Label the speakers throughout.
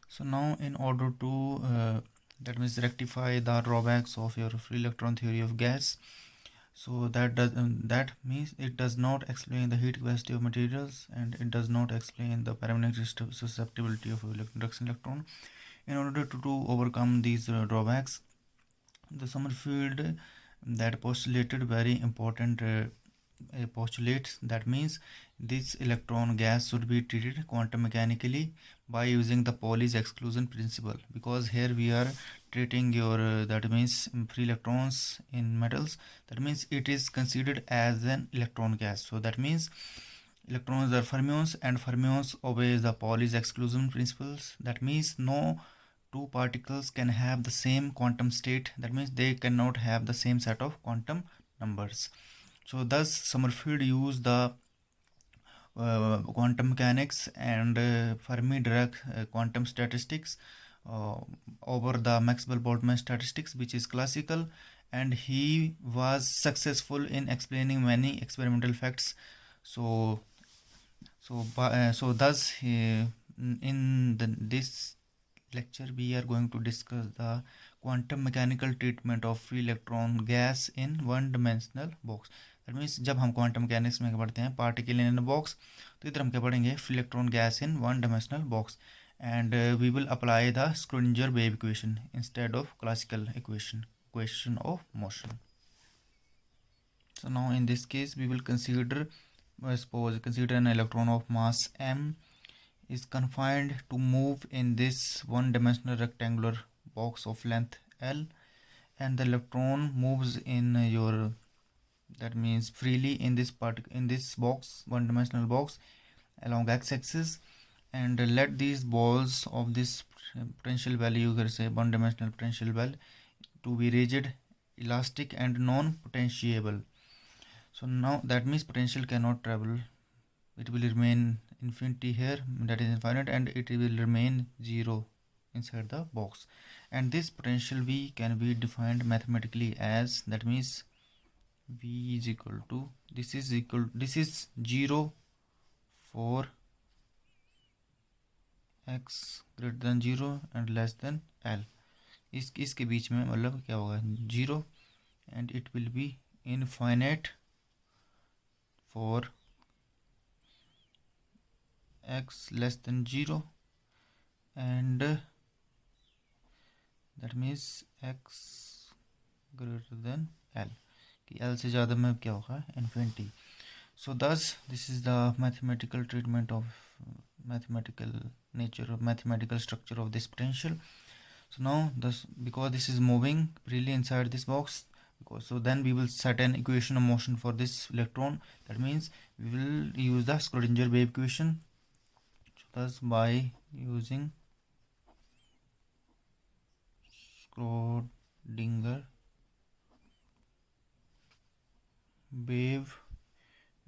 Speaker 1: So now in order to that means rectify the drawbacks of your free electron theory of gas, so that means it does not explain the heat capacity of materials, and it does not explain the paramagnetic susceptibility of reduction electron. In order to overcome these drawbacks, the Sommerfield that postulated very important postulates. That means this electron gas should be treated quantum mechanically by using the Pauli's exclusion principle, because here we are treating your that means free electrons in metals. That means it is considered as an electron gas. So that means electrons are fermions, and fermions obey the Pauli's exclusion principles. That means no two particles can have the same quantum state. That means they cannot have the same set of quantum numbers. So thus Sommerfield used the quantum mechanics and Fermi-Dirac quantum statistics over the Maxwell-Boltzmann statistics, which is classical, and he was successful in explaining many experimental facts. So thus in this lecture we are going to discuss the quantum mechanical treatment of free electron gas in one dimensional box. That means जब हम quantum mechanics में पढ़ते हैं particle in box, तो इधर हम क्या पढ़ेंगे free electron gas in one dimensional box, and we will apply the Schrodinger wave equation instead of classical equation of motion. So now in this case we will consider an electron of mass m is confined to move in this one dimensional rectangular box of length L, and the electron moves in your that means freely in this box, one dimensional box, along x-axis, and let these balls of this potential value, you can say one dimensional potential well, to be rigid, elastic and non-potentiable. So now that means potential cannot travel, it will remain infinity here, that is infinite, and it will remain zero inside the box. And this potential V can be defined mathematically as, that means V is equal to, this is 0 for x greater than 0 and less than L. इसके बीच में मतलब क्या होगा 0, and it will be infinite for x less than 0, and that means x greater than L, कि L से ज़्यादा में क्या होगा infinity. So thus this is the mathematical treatment of mathematical nature of mathematical structure of this potential. So now because this is moving freely inside this box, so then we will set an equation of motion for this electron. That means we will use the Schrodinger wave equation. So thus by using Schrodinger wave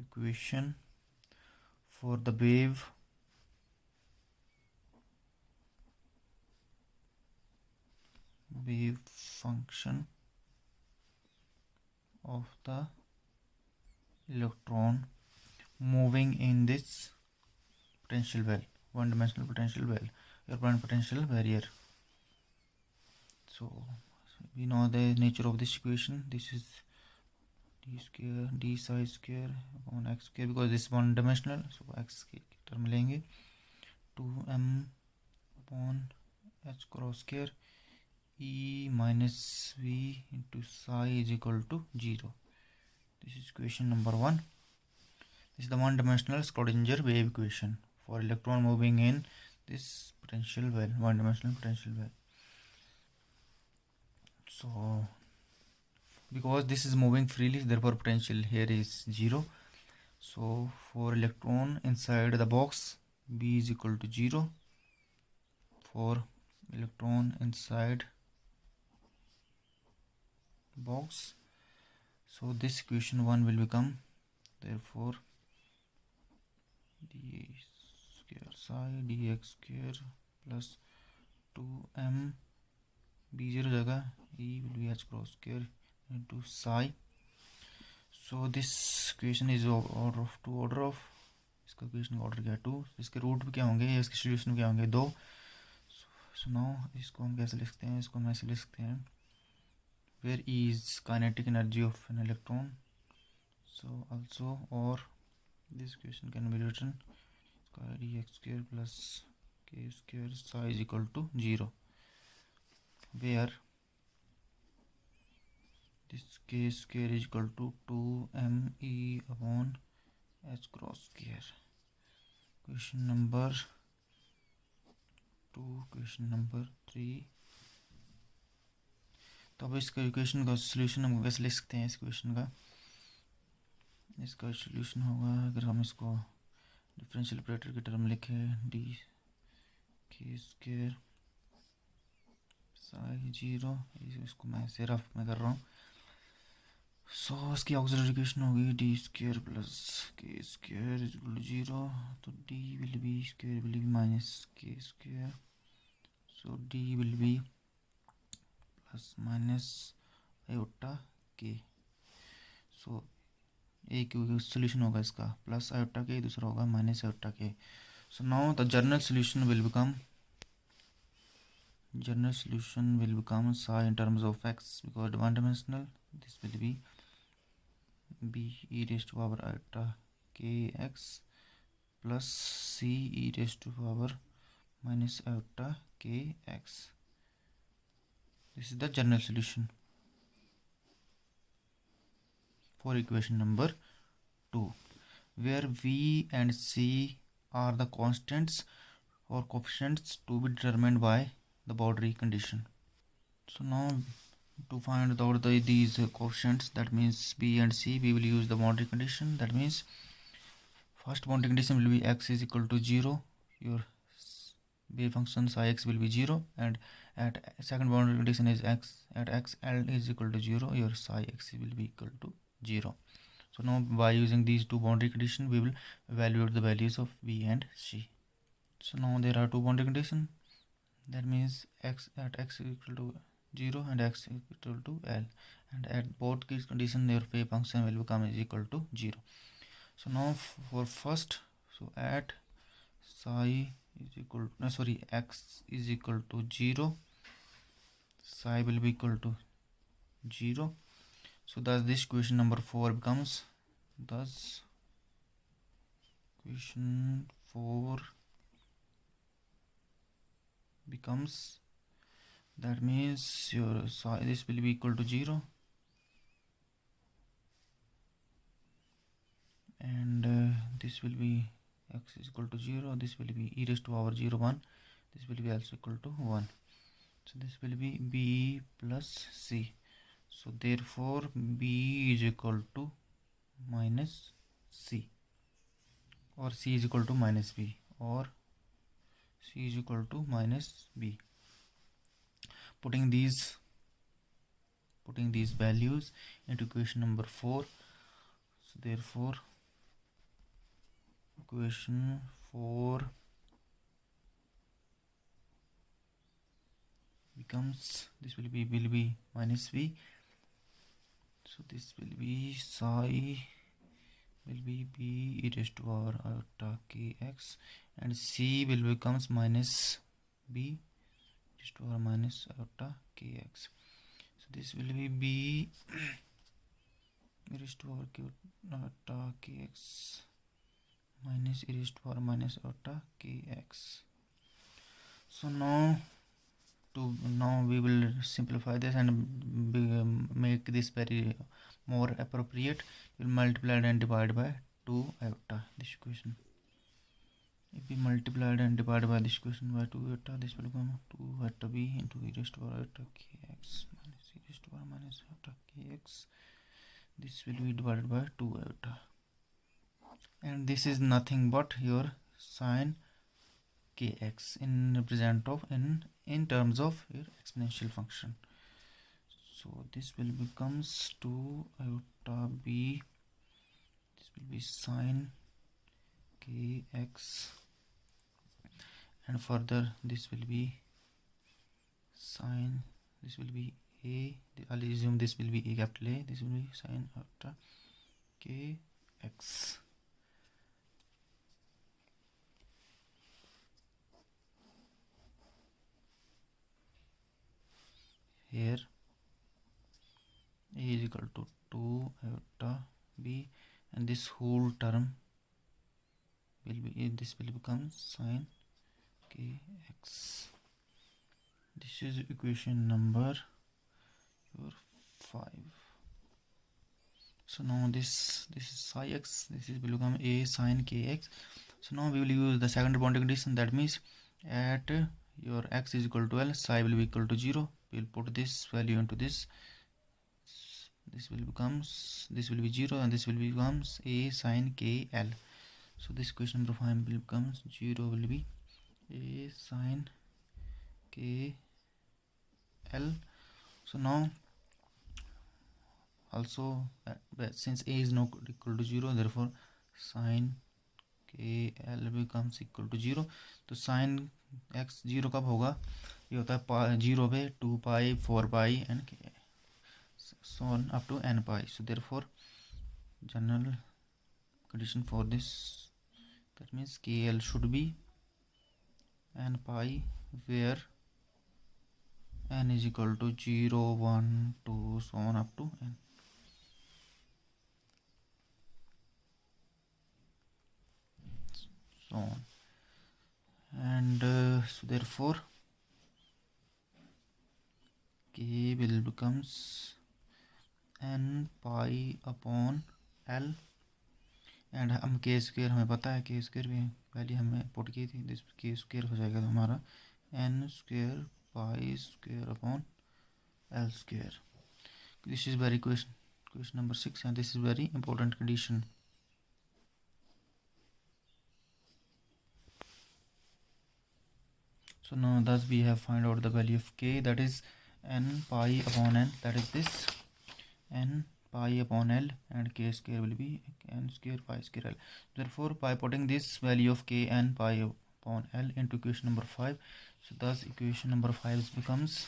Speaker 1: equation for the wave function of the electron moving in this potential well, one dimensional potential well, your point potential barrier. So we know the nature of this equation. This is d square d psi square upon x square, because this is one dimensional, so x के term लेंगे 2m upon h cross square e minus v into psi is equal to 0. This is equation number 1. This is the one dimensional Schrodinger wave equation for electron moving in this potential well, one dimensional potential well. So because this is moving freely, therefore potential here is 0. So for electron inside the box, B is equal to 0. For electron inside box, so this equation 1 will become, therefore d square psi dx square plus 2m b0 जगह e will be h cross square into psi. So this equation is order of इसका equation का order क्या है 2, इसके root भी क्या होंगे या इसके सॉल्यूशन क्या होंगे 2. सो नाउ इसको हम कैसे लिखते हैं, इसको हम ऐसे लिख सकते हैं, where E is kinetic energy of an electron. So also, or this equation can be written square dx square plus k square psi is equal to 0, where this k square is equal to 2me upon h cross square. Question number 2. Question number 3. तो अब इसका equation का solution हम कैसे लिख सकते हैं, इस क्वेश्चन का, इसका सोल्यूशन होगा अगर हम इसको डिफरेंशियल ऑपरेटर की टर्म लिखें, डी के स्क्वायर साई 0, इसको मैं ऐसे रफ में कर रहा हूँ. सो इसकी ऑक्सिलरी इक्वेशन होगी D square plus k square is equal to 0. तो D will be square will be minus k square, so D will be plus minus iota k. So एक सोल्यूशन होगा इसका प्लस आयोटा के, दूसरा होगा minus iota k. So now the general solution will become psi in terms of x, because one dimensional, this will be b e raised to power iota kx plus c e raised to power minus iota kx. This is the general solution for equation number 2, where v and c are the constants or coefficients to be determined by the boundary condition. So now to find out these coefficients, that means b and c, we will use the boundary condition. That means first boundary condition will be x is equal to 0, your wave function psi x will be 0, and at second boundary condition is x at x l is equal to 0, your psi x will be equal to 0. So now by using these two boundary conditions, we will evaluate the values of b and c. So now there are two boundary conditions, that means x at x is equal to 0 and x is equal to l, and at both these conditions your wave function will become is equal to 0. So now for first, so at psi is equal to, x is equal to 0, psi will be equal to 0. So thus this question number 4 becomes, thus question 4 becomes, that means your psi, this will be equal to 0, and this will be x is equal to 0, this will be e raised to power 0 1, this will be also equal to 1. So this will be b plus c. So therefore b is equal to minus c, or c is equal to minus b, or c is equal to minus b. Putting these values into equation number 4. So therefore equation 4 becomes, this will be minus b. So this will be psi will be b e raised to power iota kx, and c will becomes minus b raised to power minus iota kx. So this will be b raised to power iota kx minus e raised to power minus iota kx. So now we will simplify this and make this very more appropriate. We will multiply and divide by 2 iota this equation. If we multiply and divide by this equation by 2 iota, this will become 2 iota b into e raised to power iota kx minus e raised to power minus iota kx. This will be divided by 2 iota, and this is nothing but your sine kx in terms of your exponential function. So this will becomes 2 iota b, this will be sine kx, and further this will be sine, this will be a, I'll assume this will be a capital A, this will be sine iota kx. here A is equal to 2 iota B, and this whole term will be, this will become sin kx. This is equation number 5. So now this is psi x, this will become A sin kx. So now we will use the second boundary condition. That means at your x is equal to L, psi will be equal to 0. We will put this value into this. This will be 0, and this will becomes A sin kl. So this equation number 5 will becomes 0 will be A sin kl. So now also since A is not equal to 0, therefore sin kl becomes equal to 0. तो sin x 0 कब होगा? ये होता है 0 पे 2 पाई 4 पाई and so on up to n pi. So therefore general condition for this, that means kl should be n pi, where n is equal to 0 1 2 so on up to n. So on, and so therefore k will becomes n pi upon l, and हम के square हमें पता है, के square भी पहले हमें put की थी, दिस के स्क्वेयर हो जाएगा तो हमारा n square pi square upon l square. This is very question number 6, and this is very important condition. So now thus we have find out the value of k, that is n pi upon n, that is this n pi upon l, and k square will be n square pi square l. Therefore by putting this value of k n pi upon l into equation number 5, so thus equation number 5 becomes,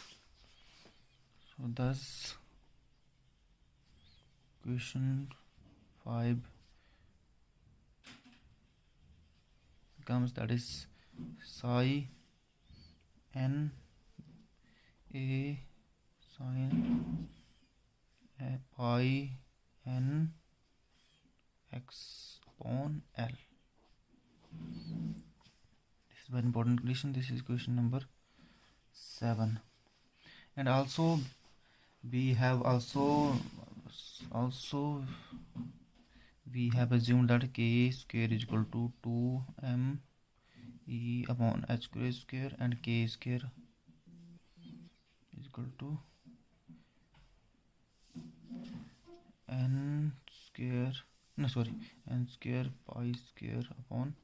Speaker 1: so thus equation 5 becomes, that is psi n a sin pi n x upon l. This is very important condition. This is question number 7. And also we have we have assumed that k square is equal to 2m e upon h square, and k square is equal to n square pi square upon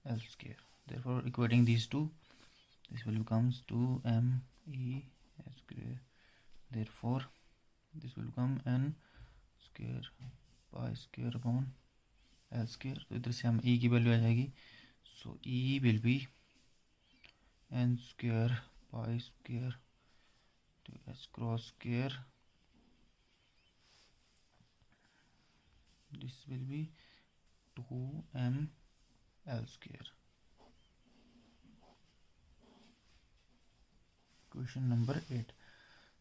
Speaker 1: l square. Therefore equating these two, this will becomes 2m e h square. Therefore this will become n square pi square upon l square. तो इधर से हम e की value आ जाएगी, so e will be n square pi square to h cross square. This will be 2m l square. Question number 8.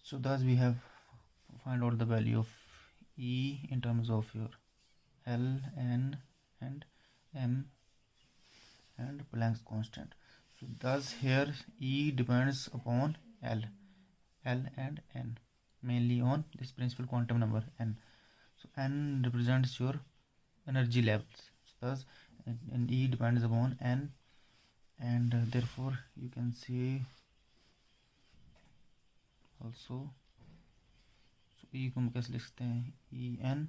Speaker 1: So thus we have find out the value of e in terms of your l, n and m and Planck's constant. So thus here e depends upon l and n, mainly on this principal quantum number n. So n represents your energy levels. So thus and e depends upon n, and therefore you can say also, so e को हम कैसे लिख सकते हैं, e n,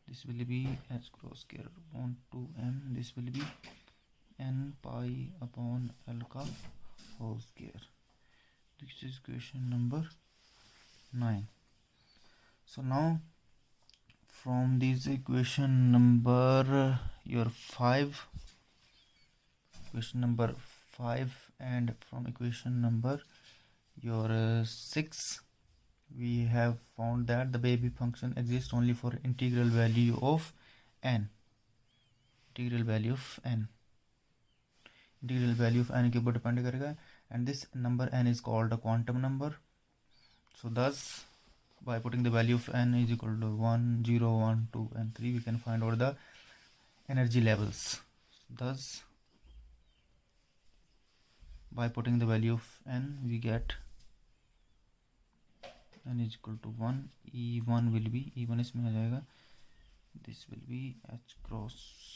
Speaker 1: this will be h cross square upon 2m, this will be n pi upon l का whole square. This is question number 9. So now from this equation number your 5, question number 5, and from equation number your 6, we have found that the baby function exists only for integral value of n. Integral value of n के ऊपर depend करेगा, and this number n is called a quantum number, So thus, by putting the value of n is equal to 1, 0, 1, 2 and 3, we can find out the energy levels. Thus, by putting the value of n, we get n is equal to 1. E1 will be, E1 इसमें आ जाएगा, this will be h cross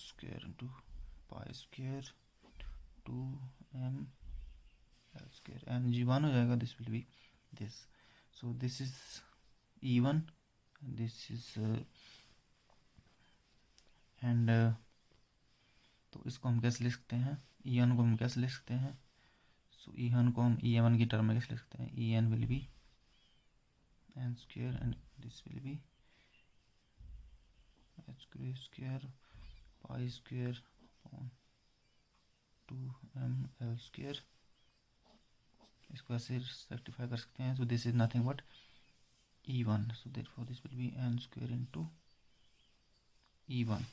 Speaker 1: square into pi square 2m l square, and G1 हो जाएगा, this will be this. So this is E1, and this is and तो इसको हम कैसे लिख सकते हैं, E1 को हम कैसे लिख सकते हैं, सो E1 को हम E1 की टर्म में कैसे लिख सकते हैं, En will be n square and this will be h square pi square upon 2m l square. इसको ऐसे रेक्टिफाई कर सकते हैं. So this is nothing but E1. So therefore this will be n square into E1.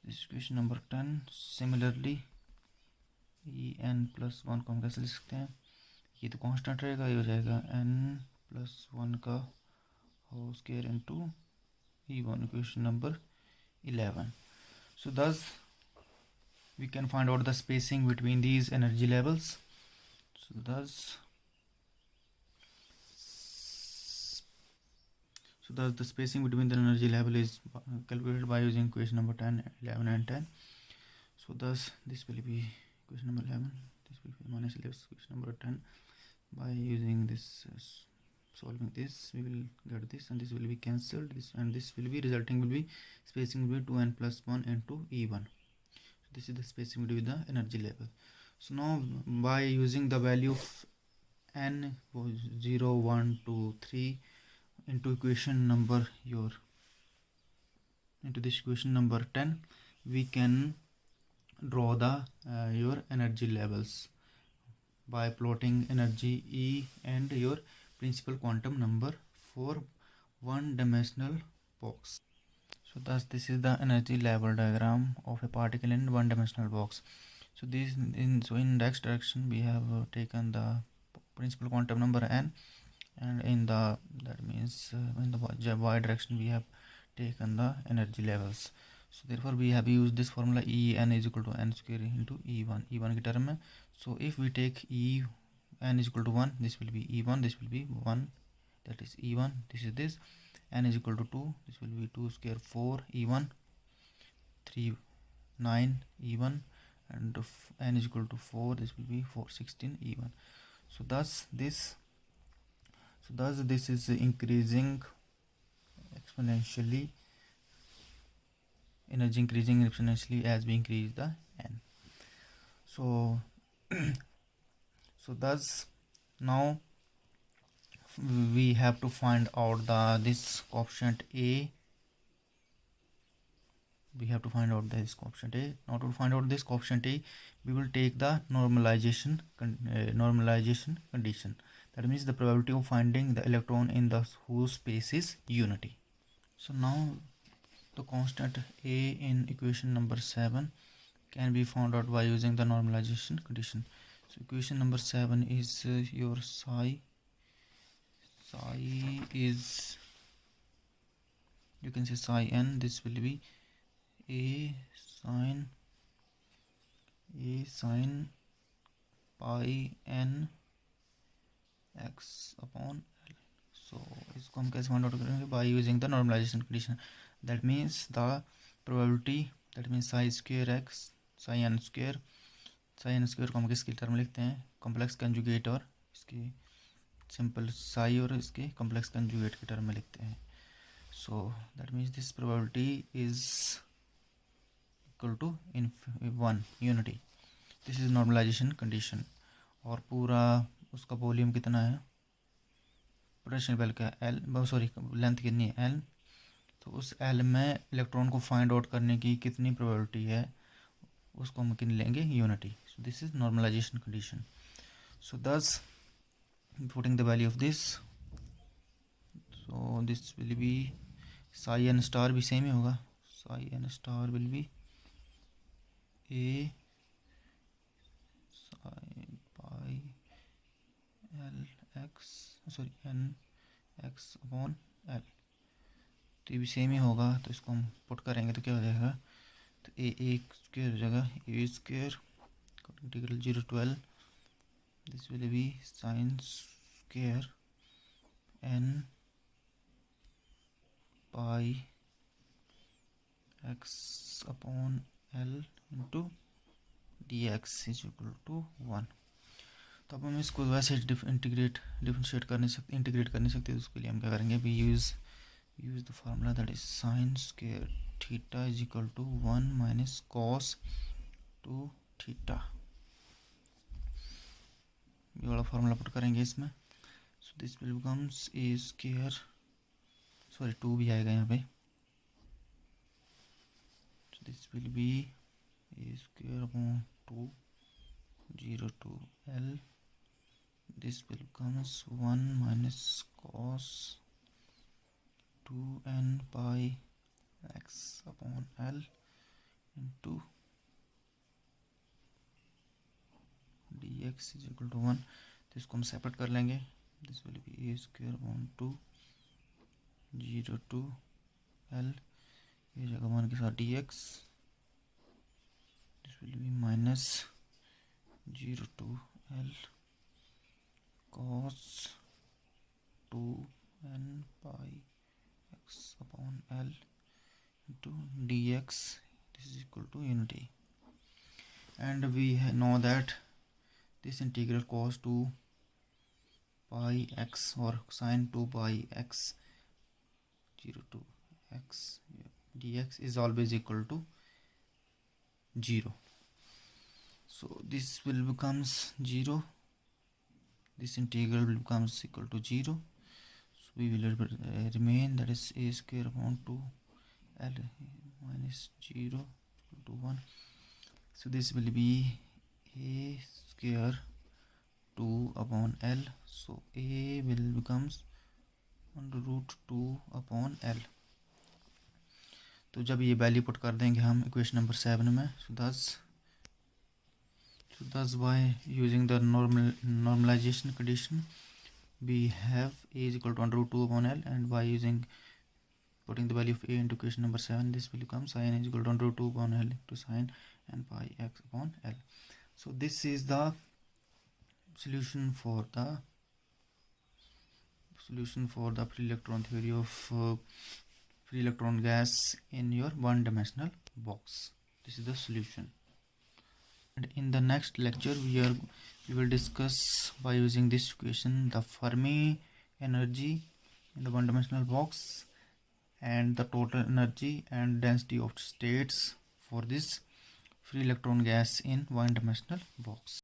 Speaker 1: This is question number 10. Similarly En plus 1 को हम कैसे लिख सकते हैं, ये तो कांस्टेंट रहेगा, ये हो जाएगा n plus 1 का whole square into E1. Question number 11. So thus we can find out the spacing between these energy levels. So thus the spacing between the energy level is calculated by using equation number 10, 11 and 10. So thus this will be equation number 11, this will be minus 11 equation number 10. By using this, solving this, we will get this, and this will be cancelled, this and this will be resulting will be spacing will be 2n plus 1 into E1. So this is the spacing between the energy level. So now by using the value of n 0, 1, 2, 3 into equation number into this equation number 10, we can draw the your energy levels by plotting energy E and your principal quantum number for one-dimensional box. So thus this is the energy level diagram of a particle in one-dimensional box. So this in x direction we have taken the principal quantum number n, and in the in the y direction we have taken the energy levels. So therefore we have used this formula En is equal to n square into E1 की term में. So if we take En is equal to 1, this will be E1, this will be 1, that is E1, this is this. N is equal to 2, this will be 2 square 4 E1, 3 9 E1, and n is equal to 4, this will be 4 16 E1. So thus this is increasing exponentially, energy increasing exponentially as we increase the n. So thus now we have to find out this coefficient A. We have to find out this coefficient A. Now to find out this coefficient A, we will take the normalization condition. That means the probability of finding the electron in the whose space is unity. So now the constant A in equation number 7 can be found out by using the normalization condition. So equation number 7 is your psi is, you can say psi n, this will be A sine pi n x upon L. So इसको हम कैसे find out करेंगे, by using the normalization condition. That means the probability, that means psi square x psi n square को हम किसकी term लिखते हैं, complex conjugate और इसकी सिंपल psi और इसके कॉम्प्लेक्स कंजुगेट की टर्म में लिखते हैं. So that means this probability is equal to 1 unity. This is normalization condition. और पूरा उसका वॉल्यूम कितना है, पोटेंशियल बेल का L, लेंथ कितनी है L. तो उस L में इलेक्ट्रॉन को फाइंड आउट करने की कितनी प्रोबेबिलिटी है, उसको हम कितनी लेंगे, unity. So this is normalisation condition. So thus putting the value of this, so this will be psi n star भी सेम ही होगा. Psi n star will be A psi pi L n x upon l। तो ये भी same ही होगा, तो इसको हम पुट करेंगे तो क्या हो जाएगा, तो a स्क्वायर हो जाएगा a square integral 0 to l, this will be sine square n pi x upon l into dx is equal to 1। तो अब हम इसको वैसे डिफरेंशिएट कर नहीं सकते, इंटीग्रेट कर नहीं सकते, तो उसके लिए हम क्या करेंगे, we use the formula that is sine square theta is equal to 1 minus cos 2 theta. ये वाला फार्मूला पुट करेंगे इसमें, so this will becomes a square, sorry 2 भी आएगा यहाँ पे, so this will be a square upon 2 0 to l, this will becomes 1 minus cos 2n pi x upon l into dx is equal to 1। तो इसको हम separate कर लेंगे, this will be a square upon 2 0 to l, ये जगह 1 के साथ dx, this will be minus 0 to l cos 2n pi x upon l into dx, this is equal to unity, and we know that this integral cos 2 pi x or sin 2 pi x 0 to x dx is always equal to 0, so this will becomes 0, this integral will becomes equal to 0, so we will remain that is a square upon 2 l minus 0 equal to 1, so this will be a square 2 upon l, so a will becomes under root 2 upon l। तो जब ये value put कर देंगे हम equation number 7 में, so thus by using the normalization condition we have a is equal to under root 2 upon l, and by putting the value of a into equation number 7, this will become sin is equal to under root 2 upon l into sin n pi x upon l। So this is the solution for the free electron theory of free electron gas in your one-dimensional box. This is the solution. And in the next lecture we will discuss, by using this equation, the Fermi energy in the one-dimensional box and the total energy and density of states for this free electron gas in one-dimensional box.